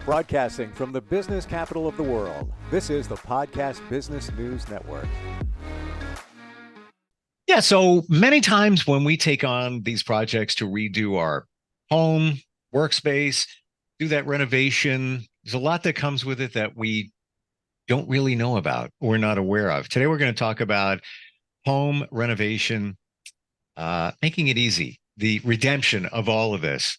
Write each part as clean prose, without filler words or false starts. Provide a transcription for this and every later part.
Broadcasting from the business capital of the world, this is the Podcast Business News Network. Yeah, so many times when we take on these projects to redo our home, workspace, do that renovation, there's a lot that comes with it that we don't really know about or not aware of. Today, we're going to talk about home renovation, making it easy, the redemption of all of this.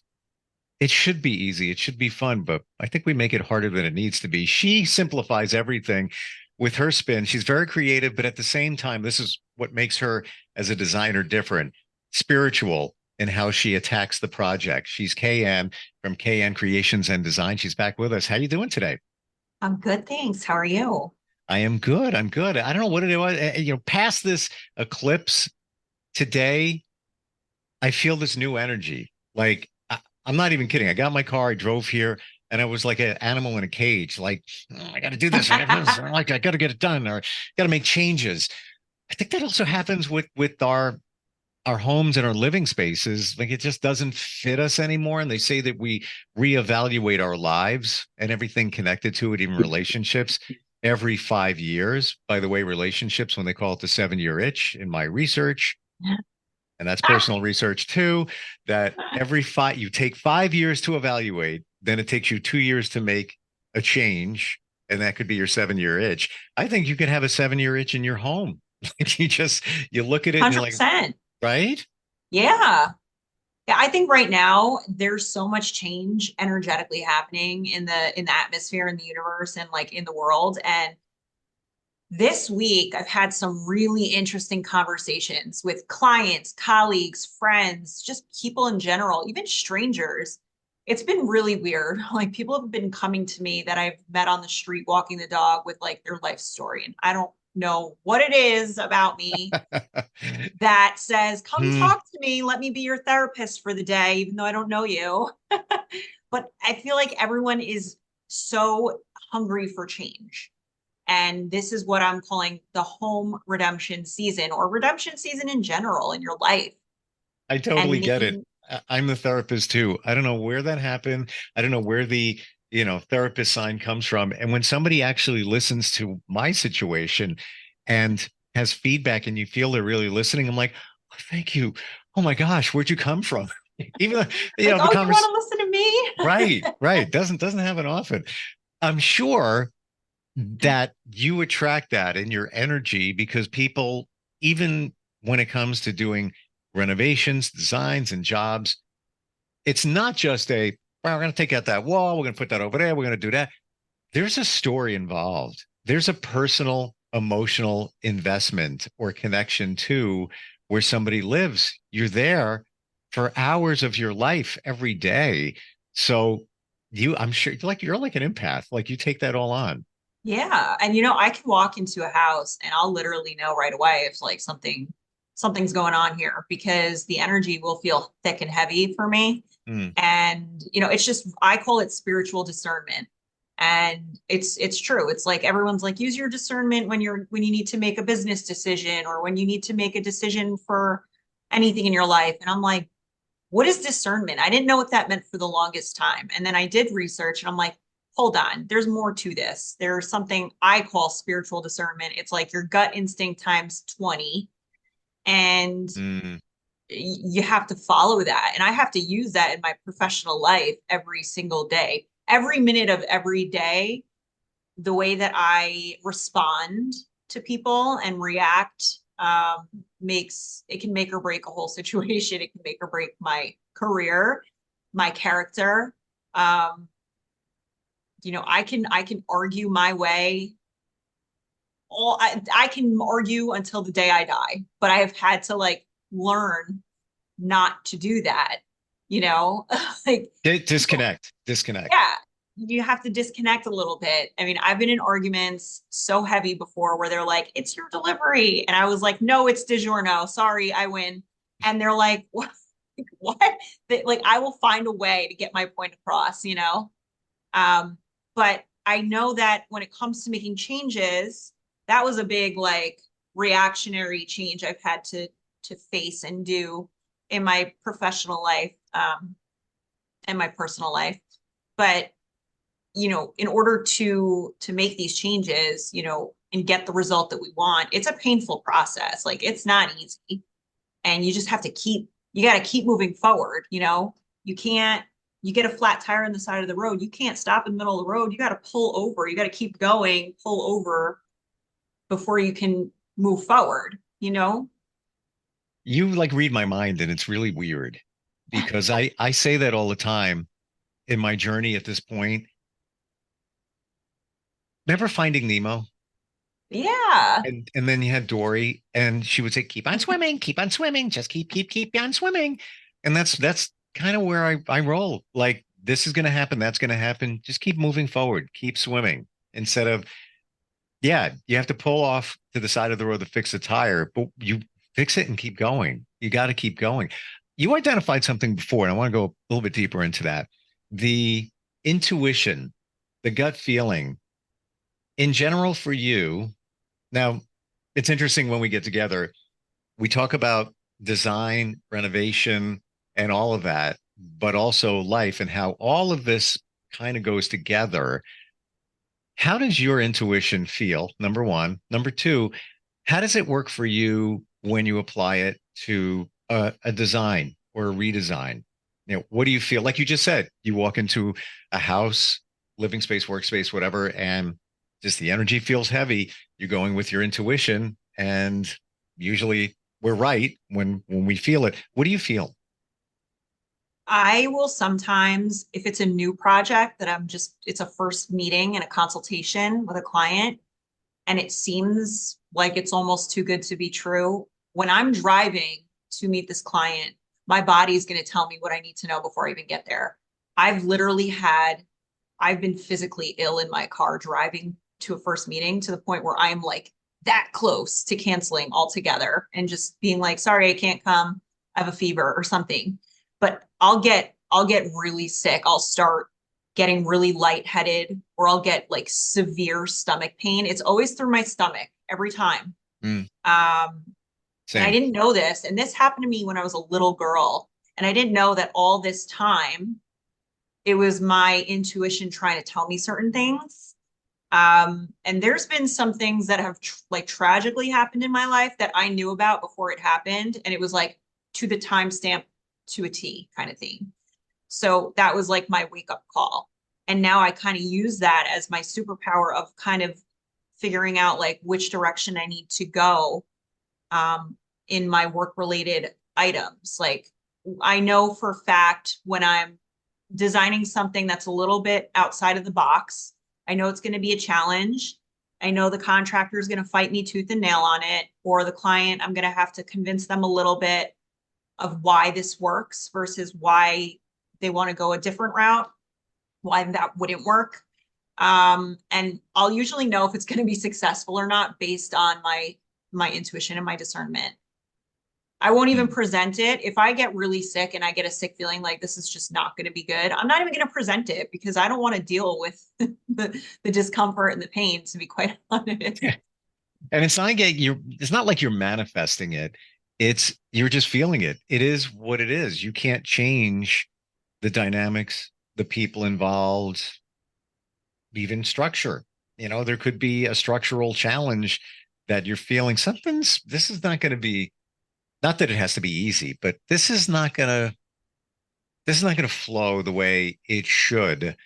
It should be easy. It should be fun, but I think we make it harder than it needs to be. She simplifies everything with her spin. She's very creative, but at the same time, this is what makes her as a designer different, spiritual in how she attacks the project. She's KN from KN Creations and Design. She's back with us. How you doing today? I'm good, thanks. How are you? I am good. I'm good. I don't know what it was. Past this eclipse today, I feel this new energy. Like I'm not even kidding. I got my car, I drove here, and I was like an animal in a cage. Like, oh, I got to do this. I got to do this. Like, I got to get it done, or got to make changes. I think that also happens with our homes and our living spaces. Like, it just doesn't fit us anymore. And they say that we reevaluate our lives and everything connected to it, even relationships, every 5 years. By the way, relationships, when they call it the 7-year itch, in my research, and that's personal research too, that you take 5 years to evaluate, then it takes you 2 years to make a change, and that could be your 7-year itch. I think you could have a 7-year itch in your home. You look at it and you're like, 100%. right? Yeah. Yeah, I think right now there's so much change energetically happening in the atmosphere, in the universe, and like in the world. And this week I've had some really interesting conversations with clients, colleagues, friends, just people in general, even strangers. It's been really weird. Like, people have been coming to me that I've met on the street walking the dog with like their life story. And I don't know what it is about me that says, come Hmm. talk to me. Let me be your therapist for the day, even though I don't know you. But I feel like everyone is so hungry for change. And this is what I'm calling the home redemption season, or redemption season in general in your life. I And totally get it. making, I'm the therapist too. I don't know where that happened. I don't know where the, therapist sign comes from. And when somebody actually listens to my situation and has feedback and you feel they're really listening, I'm like, oh, thank you. Oh my gosh, where'd you come from? Even though, like, the oh, you conversation, want to listen to me? right, right. Doesn't happen often. I'm sure that you attract that in your energy because people, even when it comes to doing renovations, designs, and jobs, it's not just well, we're going to take out that wall, we're going to put that over there, we're going to do that. There's a story involved. There's a personal, emotional investment or connection to where somebody lives. You're there for hours of your life every day. So I'm sure you're like an empath. Like, you take that all on. Yeah. And I can walk into a house and I'll literally know right away if like something's going on here, because the energy will feel thick and heavy for me. Mm. And it's just, I call it spiritual discernment. And it's true. It's like everyone's like, use your discernment when you need to make a business decision, or when you need to make a decision for anything in your life. And I'm like, what is discernment? I didn't know what that meant for the longest time. And then I did research and I'm like, hold on, there's more to this. There's something I call spiritual discernment. It's like your gut instinct times 20. And Mm. you have to follow that. And I have to use that in my professional life every single day, every minute of every day. The way that I respond to people and react makes it can make or break a whole situation. It can make or break my career, my character. Um, I can argue my way. I can argue until the day I die, but I have had to like learn not to do that. You know, like people, Disconnect. yeah, you have to disconnect a little bit. I mean, I've been in arguments so heavy before where they're like, it's your delivery. And I was like, no, it's DiGiorno. Sorry, I win. And they're like, what? What? Like, I will find a way to get my point across. Um, but I know that when it comes to making changes, that was a big like reactionary change I've had to face and do in my professional life, and my personal life. But in order to make these changes, and get the result that we want, it's a painful process. Like, it's not easy. And you just have to you got to keep moving forward. You can't, you get a flat tire on the side of the road. You can't stop in the middle of the road. You got to pull over. You got to keep going, pull over before you can move forward, You like read my mind, and it's really weird because I say that all the time in my journey at this point. Remember Finding Nemo? Yeah. And then you had Dory, and she would say, keep on swimming, just keep on swimming. And that's kind of where I roll. Like, this is gonna happen, that's gonna happen. Just keep moving forward, keep swimming. Instead of, yeah, you have to pull off to the side of the road to fix a tire, but you fix it and keep going. You got to keep going. You identified something before, and I want to go a little bit deeper into that. The intuition, the gut feeling in general for you. Now, it's interesting when we get together, we talk about design, renovation, and all of that, but also life and how all of this kind of goes together. How does your intuition feel? Number one. Number two, how does it work for you when you apply it to a design or a redesign? What do you feel? Like you just said, you walk into a house, living space, workspace, whatever, and just the energy feels heavy. You're going with your intuition, and usually we're right when we feel it. What do you feel? I will sometimes, if it's a new project that it's a first meeting and a consultation with a client, and it seems like it's almost too good to be true. When I'm driving to meet this client, my body is going to tell me what I need to know before I even get there. I've been physically ill in my car driving to a first meeting, to the point where I'm like that close to canceling altogether and just being like, sorry, I can't come. I have a fever or something. But I'll get really sick. I'll start getting really lightheaded, or I'll get like severe stomach pain. It's always through my stomach every time. Mm, And I same. didn't know this. And this happened to me when I was a little girl. And I didn't know that all this time it was my intuition trying to tell me certain things. And there's been some things that have like tragically happened in my life that I knew about before it happened. And it was like to the timestamp, to a T kind of thing. So that was like my wake up call. And now I kind of use that as my superpower of kind of figuring out like which direction I need to go in my work related items. Like, I know for a fact when I'm designing something that's a little bit outside of the box, I know it's going to be a challenge. I know the contractor is going to fight me tooth and nail on it, or the client, I'm going to have to convince them a little bit of why this works versus why they want to go a different route, why that wouldn't work. And I'll usually know if it's going to be successful or not based on my intuition and my discernment. I won't even Mm. present it. If I get really sick and I get a sick feeling like this is just not going to be good, I'm not even going to present it, because I don't want to deal with the discomfort and the pain, to be quite honest. And it's not like you're manifesting it. It's you're just feeling it. It is what it is. You can't change the dynamics, the people involved, even structure. There could be a structural challenge that you're feeling. This is not going to be, not that it has to be easy, but this is not going to flow the way it should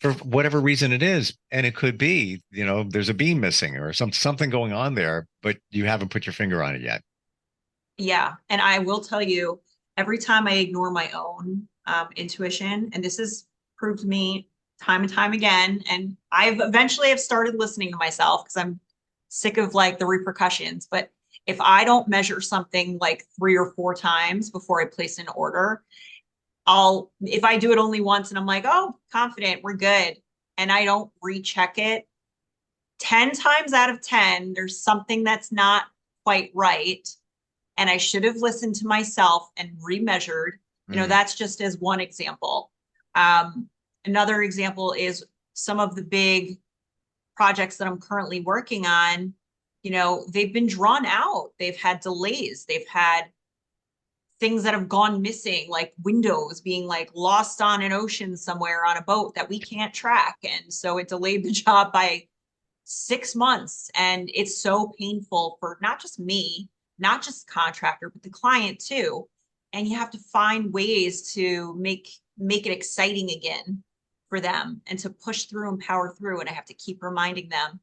for whatever reason it is. And it could be, there's a beam missing or something going on there, but you haven't put your finger on it yet. Yeah. And I will tell you, every time I ignore my own intuition, and this has proved me time and time again, and I've eventually have started listening to myself because I'm sick of like the repercussions. But if I don't measure something like 3 or 4 times before I place an order, if I do it only once and I'm like, oh, confident, we're good, and I don't recheck it, 10 times out of 10, there's something that's not quite right. And I should have listened to myself and remeasured. Mm. That's just as one example. Another example is some of the big projects that I'm currently working on, they've been drawn out. They've had delays. They've had things that have gone missing, like windows being like lost on an ocean somewhere on a boat that we can't track. And so it delayed the job by 6 months. And it's so painful for not just me, not just the contractor, but the client too. And you have to find ways to make it exciting again for them and to push through and power through. And I have to keep reminding them,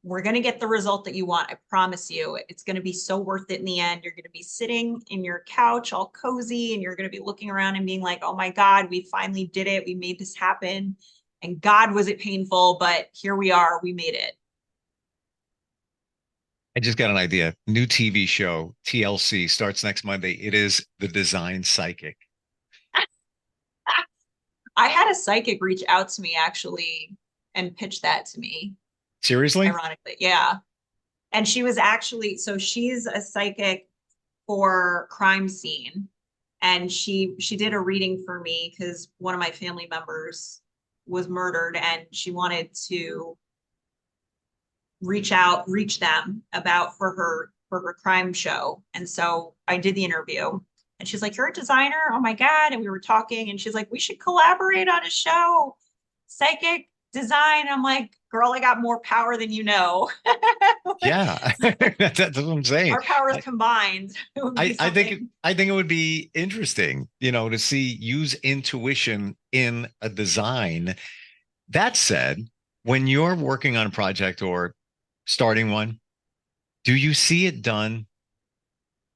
we're going to get the result that you want. I promise you, it's going to be so worth it in the end. You're going to be sitting in your couch all cozy and you're going to be looking around and being like, oh my God, we finally did it. We made this happen. And God, was it painful, but here we are. We made it. I just got an idea. New TV show, TLC, starts next Monday. It is The Design Psychic. I had a psychic reach out to me actually and pitch that to me. Seriously? Ironically, yeah. And she was actually, so she's a psychic for crime scene. And she did a reading for me because one of my family members was murdered and she wanted to reach them about for her crime show. And so I did the interview and she's like, you're a designer? Oh my God. And we were talking and she's like, we should collaborate on a show, psychic design. I'm like, girl, I got more power than you know. Yeah, that's what I'm saying. Our powers combined. I think it would be interesting, to see use intuition in a design. That said, when you're working on a project or starting one, do you see it done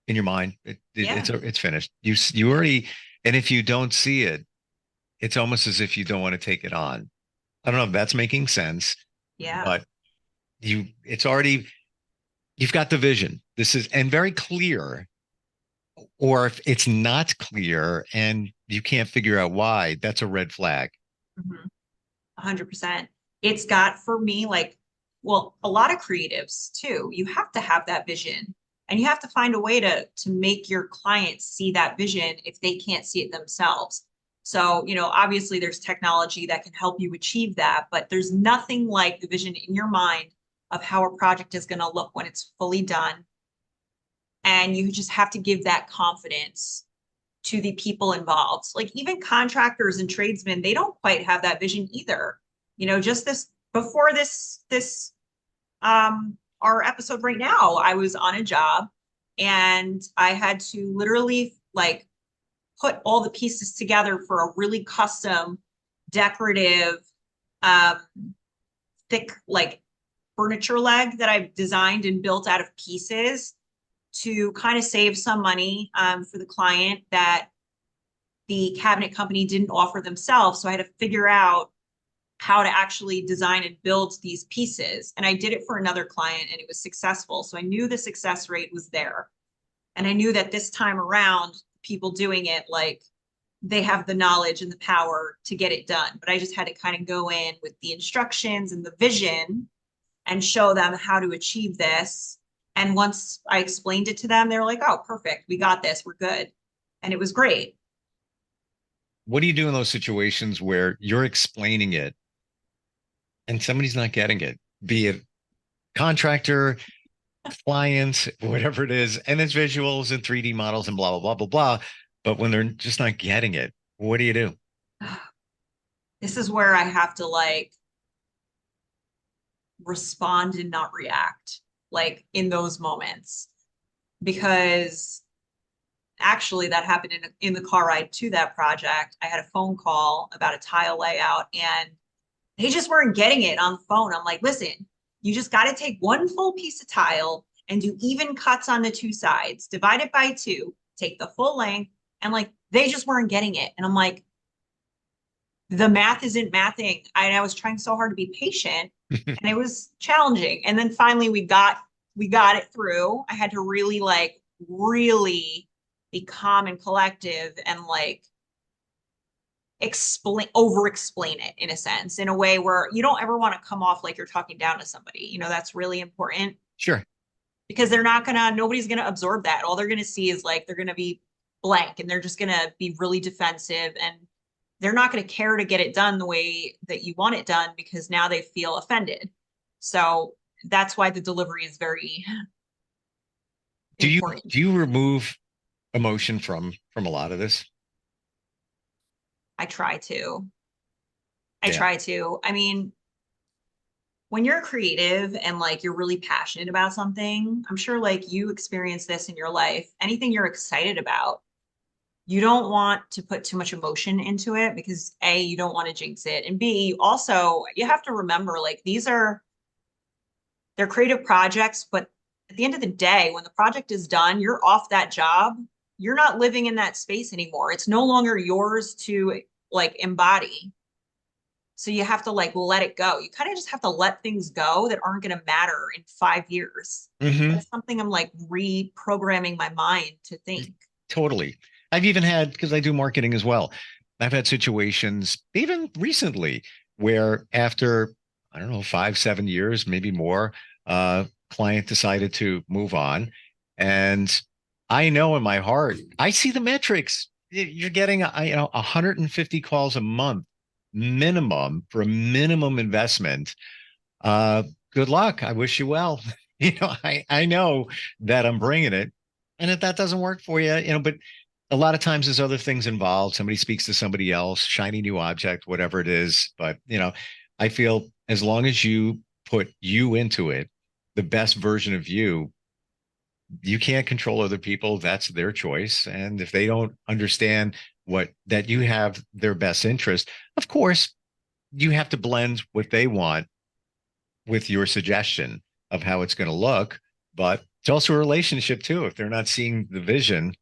in your mind? It's finished. You already, and if you don't see it, it's almost as if you don't want to take it on. I don't know if that's making sense. Yeah. But you've got the vision. This is, and very clear. Or if it's not clear and you can't figure out why, that's a red flag. 100%. It's got for me, like, well, a lot of creatives too. You have to have that vision and you have to find a way to make your clients see that vision if they can't see it themselves. So, obviously there's technology that can help you achieve that, but there's nothing like the vision in your mind of how a project is going to look when it's fully done. And you just have to give that confidence to the people involved. Like even contractors and tradesmen, they don't quite have that vision either. Just before this our episode right now, I was on a job and I had to literally like put all the pieces together for a really custom decorative thick like furniture leg that I've designed and built out of pieces to kind of save some money for the client that the cabinet company didn't offer themselves. So I had to figure out how to actually design and build these pieces. And I did it for another client and it was successful. So I knew the success rate was there. And I knew that this time around, people doing it, like they have the knowledge and the power to get it done. But I just had to kind of go in with the instructions and the vision and show them how to achieve this. And once I explained it to them, they were like, oh, perfect. We got this. We're good. And it was great. What do you do in those situations where you're explaining it and somebody's not getting it, be it contractor, client, whatever it is, and it's visuals and 3D models and blah, blah, blah, blah, blah. But when they're just not getting it, what do? This is where I have to like respond and not react, like in those moments, because actually that happened in the car ride to that project. I had a phone call about a tile layout and they just weren't getting it on the phone. I'm like, listen, you just got to take one full piece of tile and do even cuts on the two sides, divide it by 2, take the full length. And like, they just weren't getting it. And I'm like, the math isn't mathing. I was trying so hard to be patient and it was challenging. And then finally we got it through. I had to really be calm and collective and like over explain it in a sense, in a way where you don't ever want to come off like you're talking down to somebody. That's really important. Sure. Because nobody's going to absorb that. All they're going to see is like, they're going to be blank and they're just going to be really defensive and they're not going to care to get it done the way that you want it done because now they feel offended. So that's why the delivery is very important. Do you remove emotion from a lot of this? I try to. I Yeah. try to. I mean, when you're creative and like you're really passionate about something, I'm sure like you experience this in your life. Anything you're excited about, you don't want to put too much emotion into it because A, you don't want to jinx it. And B, also you have to remember like they're creative projects, but at the end of the day, when the project is done, you're off that job. You're not living in that space anymore. It's no longer yours to like embody. So you have to like let it go. You kind of just have to let things go that aren't going to matter in 5 years. Hmm. That's something I'm like reprogramming my mind to think. Totally. I've even had, because I do marketing as well, I've had situations even recently where after, I don't know, 5, 7 years, maybe more, client decided to move on. And I know in my heart, I see the metrics. You're getting, 150 calls a month minimum for a minimum investment. uh, Good luck. I wish you well. I know that I'm bringing it. And if that doesn't work for you, but a lot of times there's other things involved. Somebody speaks to somebody else, shiny new object, whatever it is. But, I feel as long as you put you into it, the best version of you, you can't control other people. That's their choice. And if they don't understand that you have their best interest, of course, you have to blend what they want with your suggestion of how it's going to look. But it's also a relationship too. If they're not seeing the vision,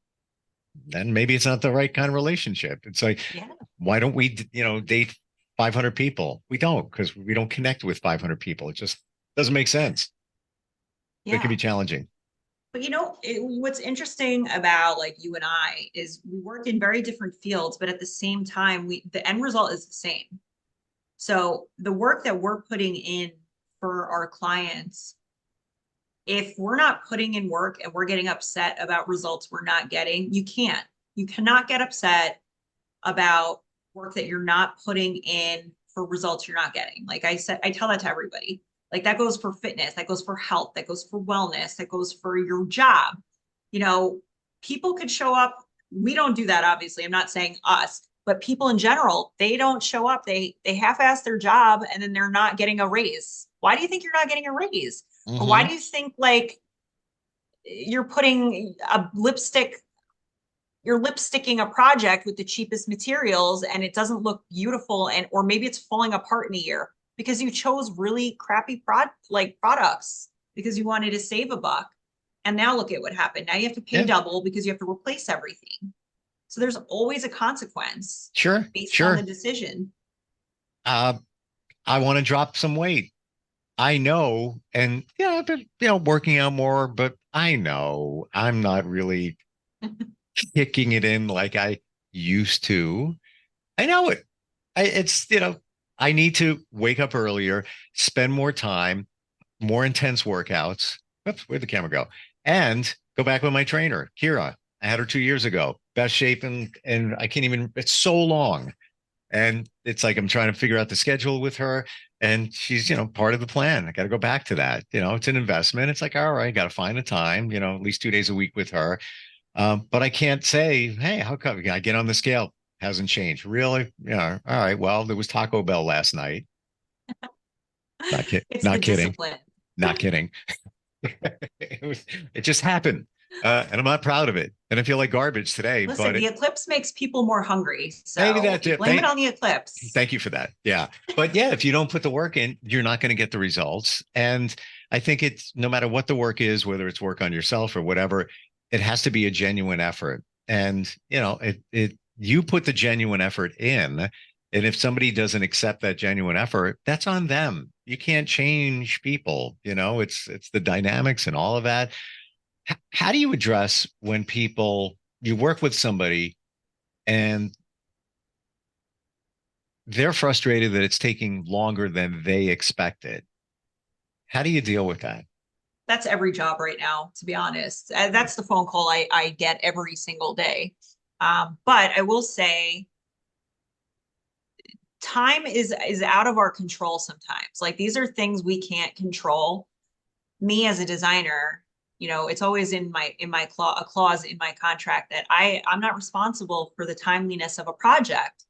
then maybe it's not the right kind of relationship. It's like, Yeah. why don't we, date 500 people? We don't, because we don't connect with 500 people. It just doesn't make sense. It can Yeah. be challenging. But what's interesting about like you and I is we work in very different fields, but at the same time, the end result is the same. So the work that we're putting in for our clients, if we're not putting in work and we're getting upset about results we're not getting, you cannot get upset about work that you're not putting in for results you're not getting. Like I said, I tell that to everybody. Like that goes for fitness, that goes for health, that goes for wellness, that goes for your job. You know, people could show up. We don't do that, obviously. I'm not saying us, but people in general, they don't show up. They half-ass their job and then they're not getting a raise. Why do you think you're not getting a raise? Or why Hmm. do you think like you're putting a lipstick you're lipsticking a project with the cheapest materials and it doesn't look beautiful, and or maybe it's falling apart in a year because you chose really crappy products because you wanted to save a buck. And now look at what happened. Now you have to pay Yeah, double because you have to replace everything. So there's always a consequence sure, based on the sure. decision. Uh, I want to drop some weight. I know, and yeah, I've been, working out more, but I know I'm not really kicking it in like I used to. I know it. I need to wake up earlier, spend more time, more intense workouts. Oops, where'd the camera go? And go back with my trainer, Kira. I had her 2 years ago. Best shape, and I can't even, it's so long. And it's like I'm trying to figure out the schedule with her. And she's, part of the plan. I got to go back to that. It's an investment. It's like, all right, got to find a time, at least 2 days a week with her. But I can't say, hey, how come I get on the scale? Hasn't changed. Really? Yeah. All right. Well, there was Taco Bell last night. Not kidding. It's the Not kidding. discipline. Not kidding. It just happened. And I'm not proud of it. And I feel like garbage today, Listen, but the eclipse makes people more hungry. maybe So that's you it. blame it on the eclipse. Thank you for that. Yeah. But yeah, if you don't put the work in, you're not going to get the results. And I think it's no matter what the work is, whether it's work on yourself or whatever, it has to be a genuine effort. And, you put the genuine effort in. And if somebody doesn't accept that genuine effort, that's on them. You can't change people. It's the dynamics and all of that. How do you address when you work with somebody and they're frustrated that it's taking longer than they expected? How do you deal with that? That's every job right now, to be honest. That's the phone call I get every single day. But I will say time is out of our control sometimes. Like these are things we can't control. Me as a designer, It's always in my a clause in my contract that I'm not responsible for the timeliness of a project.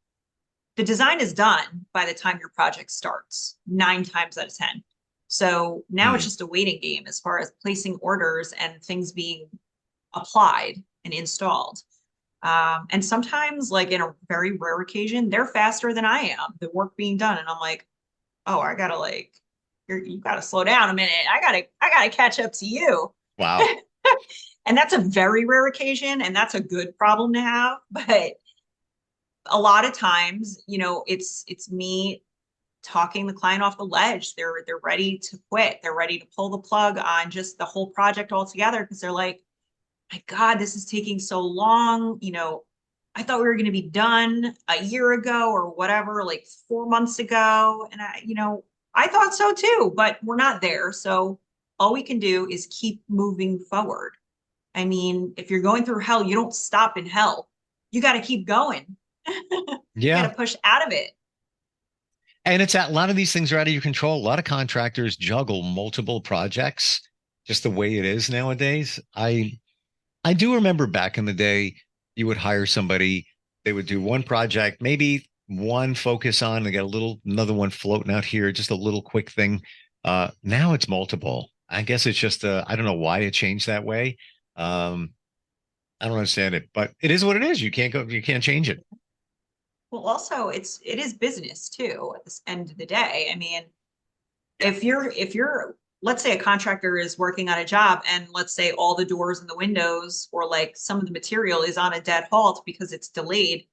The design is done by the time your project starts, 9 times out of 10. So now it's just a waiting game as far as placing orders and things being applied and installed. And sometimes, like in a very rare occasion, they're faster than I am, the work being done. And I'm like, oh, I gotta you gotta slow down a minute. I gotta catch up to you. Wow. And that's a very rare occasion, and that's a good problem to have. But a lot of times, it's me talking the client off the ledge. They're ready to quit. They're ready to pull the plug on just the whole project altogether because they're like, my God, this is taking so long. I thought we were going to be done a year ago or whatever, like 4 months ago. And I thought so too, but we're not there. So all we can do is keep moving forward. I mean, if you're going through hell, you don't stop in hell. You got to keep going. You got Yeah. to push out of it. And a lot of these things are out of your control. A lot of contractors juggle multiple projects, just the way it is nowadays. I do remember back in the day, you would hire somebody, they would do one project, maybe one focus on, they got another one floating out here, just a little quick thing. Now it's multiple. I guess it's just I don't know why it changed that way. I don't understand it, but it is what it is. You can't change it. Well, also it is business too at this end of the day. I mean, if you're let's say a contractor is working on a job and let's say all the doors and the windows or like some of the material is on a dead halt because it's delayed,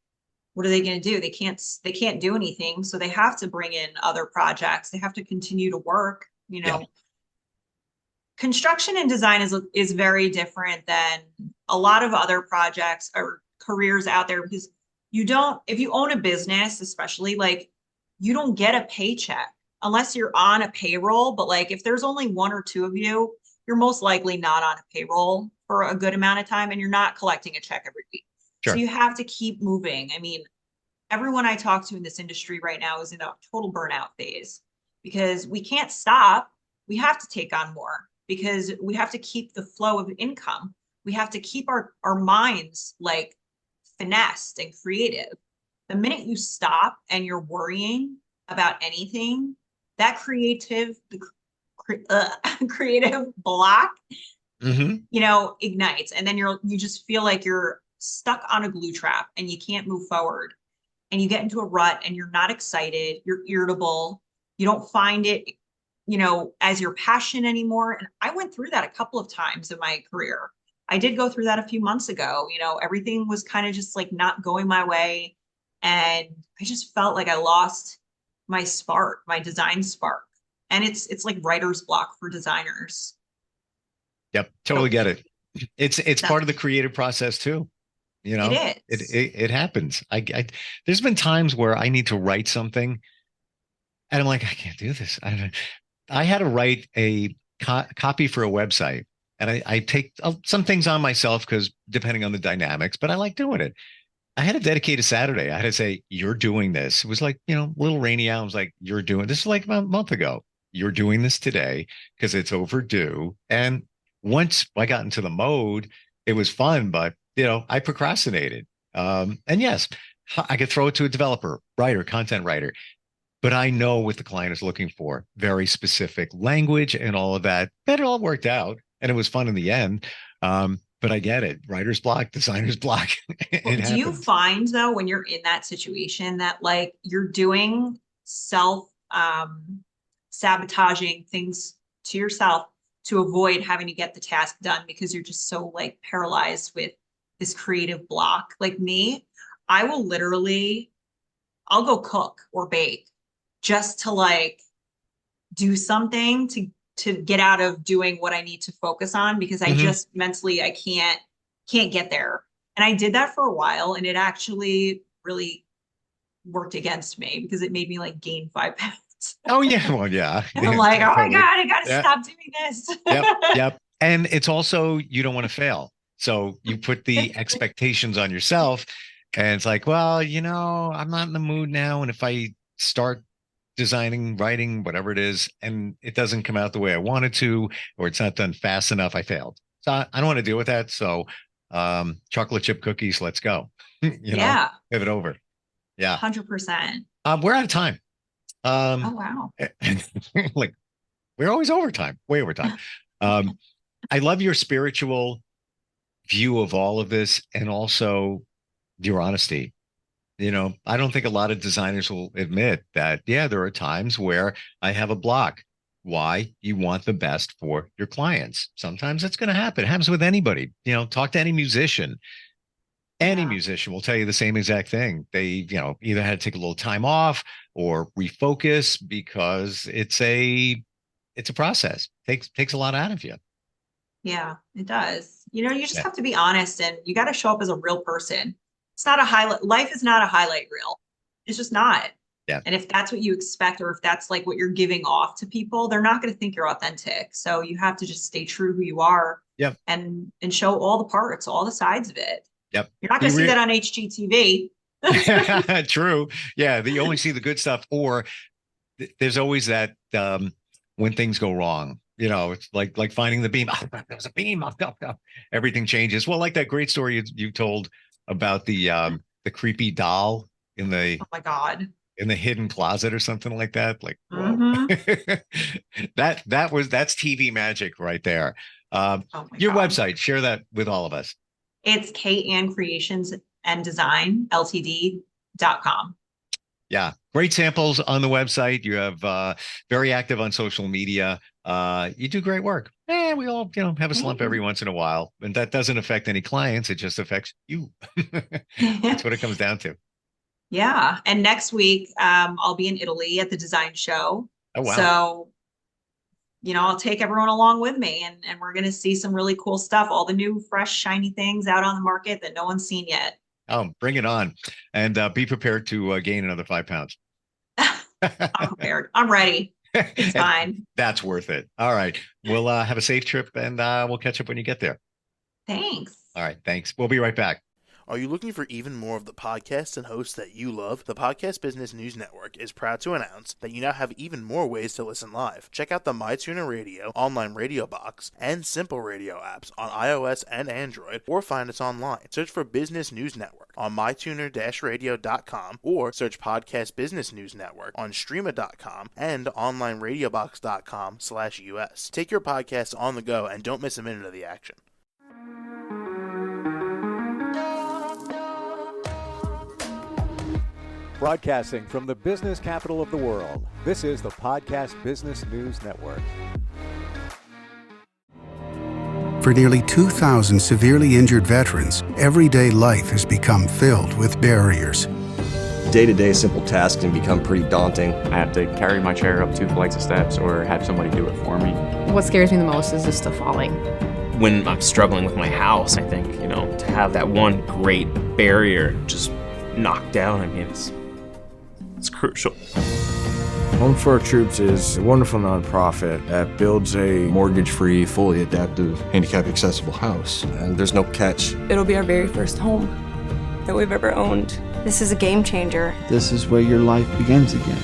what are they going to do? They can't do anything. So they have to bring in other projects. They have to continue to work, Yeah. Construction and design is very different than a lot of other projects or careers out there because if you own a business, especially like you don't get a paycheck unless you're on a payroll. But like if there's only 1 or 2 of you, you're most likely not on a payroll for a good amount of time and you're not collecting a check every week. So Sure. you have to keep moving. I mean, everyone I talk to in this industry right now is in a total burnout phase because we can't stop. We have to take on more because we have to keep the flow of income. We have to keep our minds like finessed and creative. The minute you stop and you're worrying about anything, that creative block, ignites. And then you just feel like you're stuck on a glue trap and you can't move forward. And you get into a rut and you're not excited, you're irritable, you don't find it, as your passion anymore. And I went through that a couple of times in my career. I did go through that a few months ago. Everything was kind of just like not going my way. And I just felt like I lost my spark, my design spark. And it's like writer's block for designers. Yep. Totally get it. It's part of the creative process too. It is. It happens. There's been times where I need to write something and I'm like, I can't do this. I had to write a copy for a website and I take some things on myself because depending on the dynamics, but I like doing it. I had to dedicate a Saturday. I had to say, you're doing this. It was like, a little rainy out. I was like, you're doing this like a month ago. You're doing this today because it's overdue. And once I got into the mode, it was fun, but I procrastinated. And yes, I could throw it to a developer, writer, content writer, but I know what the client is looking for, very specific language and all of that. But it all worked out and it was fun in the end. But I get it. Writer's block, designer's block. Well, do you find though, when you're in that situation that like you're doing self sabotaging things to yourself to avoid having to get the task done because you're just so like paralyzed with this creative block? Like me, I'll go cook or bake just to like do something to get out of doing what I need to focus on because I just mentally, I can't get there. And I did that for a while and it actually really worked against me because it made me like gain 5 pounds. Oh yeah. Well, yeah. And I'm like, oh Totally. my God, I got to stop doing this. Yep. And it's also, you don't want to fail. So you put the expectations on yourself and it's like, well, I'm not in the mood now. And if I start designing, writing, whatever it is, and it doesn't come out the way I wanted to, or it's not done fast enough, I failed. So I don't want to deal with that. So chocolate chip cookies, let's go. Yeah. Pivot over. Yeah. 100%. We're out of time. Oh, wow. Like we're always overtime, way overtime. I love your spiritual view of all of this and also your honesty. I don't think a lot of designers will admit that, yeah, there are times where I have a block. Why? You want the best for your clients. Sometimes it's going to happen. It happens with anybody. Talk to any musician. Any musician will tell you the same exact thing. They, either had to take a little time off or refocus because it's a process. Takes a lot out of you. Yeah, it does. You just have to be honest, and you got to show up as a real person. It's not a highlight. Life is not a highlight reel. It's just not. Yeah. And if that's what you expect, or if that's like what you're giving off to people, they're not going to think you're authentic. So you have to just stay true who you are. Yep. And show all the parts, all the sides of it. Yep. You're not going to see that on HGTV. True. Yeah. You only see the good stuff, or there's always that when things go wrong. It's like finding the beam. Oh, there's a beam. Everything changes. Well, like that great story you told about the creepy doll in the oh my God, in the hidden closet or something like that. Like, whoa. Mm-hmm. that's TV magic right there. Your God. website, share that with all of us. It's Kristiann Creations and Design Ltd.com. Yeah, great samples on the website. You have very active on social media. You do great work. We all, have a slump every once in a while, and that doesn't affect any clients. It just affects you. That's what it comes down to. Yeah. And next week, I'll be in Italy at the design show. Oh, wow. So, I'll take everyone along with me, and we're going to see some really cool stuff. All the new, fresh, shiny things out on the market that no one's seen yet. Oh, bring it on. And be prepared to gain another 5 pounds. I'm prepared. I'm ready. It's fine. That's worth it. All right. We'll have a safe trip, and we'll catch up when you get there. Thanks. All right. Thanks. We'll be right back. Are you looking for even more of the podcasts and hosts that you love? The Podcast Business News Network is proud to announce that you now have even more ways to listen live. Check out the MyTuner Radio, online radio box, and Simple Radio apps on iOS and Android, or find us online. Search for Business News Network on mytuner-radio.com, or search Podcast Business News Network on streama.com and onlineradiobox.com/US. Take your podcast on the go and don't miss a minute of the action. Broadcasting from the business capital of the world, this is the Podcast Business News Network. For nearly 2,000 severely injured veterans, everyday life has become filled with barriers. Day-to-day simple tasks can become pretty daunting. I have to carry my chair up 2 flights of steps or have somebody do it for me. What scares me the most is just the falling. When I'm struggling with my house, I think, to have that one great barrier just knocked down, it's crucial. Home for Our Troops is a wonderful nonprofit that builds a mortgage-free, fully adaptive, handicap-accessible house. And there's no catch. It'll be our very first home that we've ever owned. This is a game changer. This is where your life begins again.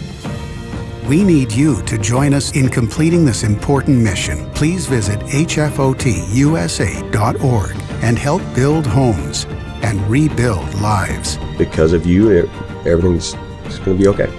We need you to join us in completing this important mission. Please visit hfotusa.org and help build homes and rebuild lives. Because of you, everything's going to be okay.